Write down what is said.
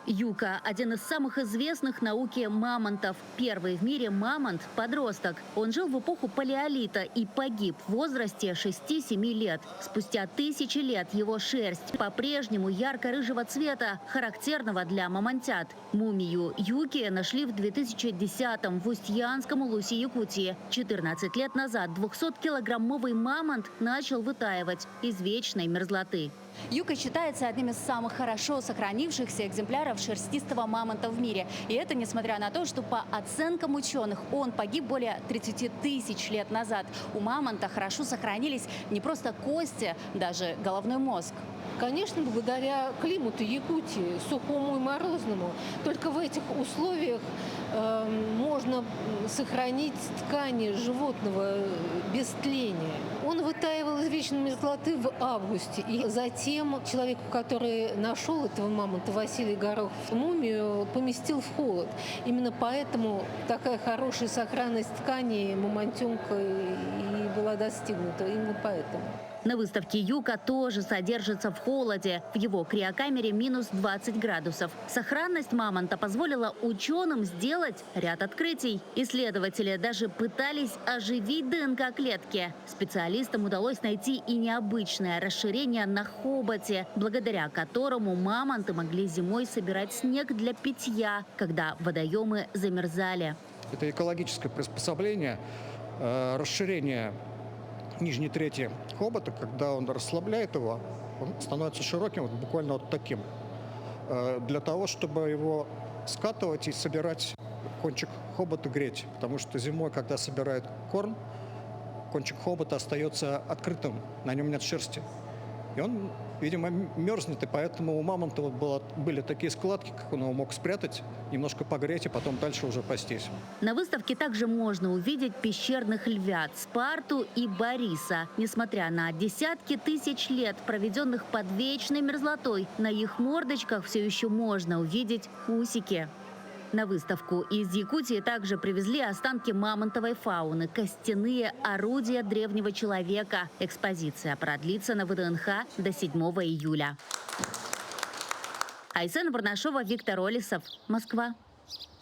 Юка – один из самых известных в науке мамонтов. Первый в мире мамонт-подросток. Он жил в эпоху палеолита и погиб в возрасте 6-7 лет. Спустя тысячи лет его шерсть по-прежнему ярко-рыжего цвета, характерного для мамонтят. Мумию Юки нашли в 2010-м в Устьянском улусе Якутии. 14 лет назад 200-килограммовый мамонт начал вытаивать из вечной мерзлоты. Юка считается одним из самых хорошо сохранившихся экземпляров шерстистого мамонта в мире. И это несмотря на то, что по оценкам ученых он погиб более 30 тысяч лет назад. У мамонта хорошо сохранились не просто кости, даже головной мозг. Конечно, благодаря климату Якутии, сухому и морозному, только в этих условиях можно сохранить ткани животного без тления. Он вытаивал из вечной мерзлоты в августе. И затем человеку, который нашел этого мамонта, Василий Горохов, мумию поместил в холод. Именно поэтому такая хорошая сохранность тканей мамонтенка и была достигнута. Именно поэтому. На выставке Юка тоже содержится в холоде. В его криокамере минус 20 градусов. Сохранность мамонта позволила ученым сделать ряд открытий. Исследователи даже пытались оживить ДНК-клетки. Специалистам удалось найти и необычное расширение на хоботе, благодаря которому мамонты могли зимой собирать снег для питья, когда водоемы замерзали. Это экологическое приспособление, расширение нижней трети хобота, когда он расслабляет его, он становится широким, вот буквально вот таким. Для того, чтобы его скатывать и собирать, кончик хобота греть. Потому что зимой, когда собирают корм, кончик хобота остается открытым, на нем нет шерсти. И он, видимо, мерзнет, и поэтому у мамонта были такие складки, как он его мог спрятать, немножко погреть и потом дальше уже пастись. На выставке также можно увидеть пещерных львят Спарту и Бориса. Несмотря на десятки тысяч лет, проведенных под вечной мерзлотой, на их мордочках все еще можно увидеть усики. На выставку из Якутии также привезли останки мамонтовой фауны, костяные орудия древнего человека. Экспозиция продлится на ВДНХ до 7 июля. Айсена Барнашова, Виктор Олесов, Москва.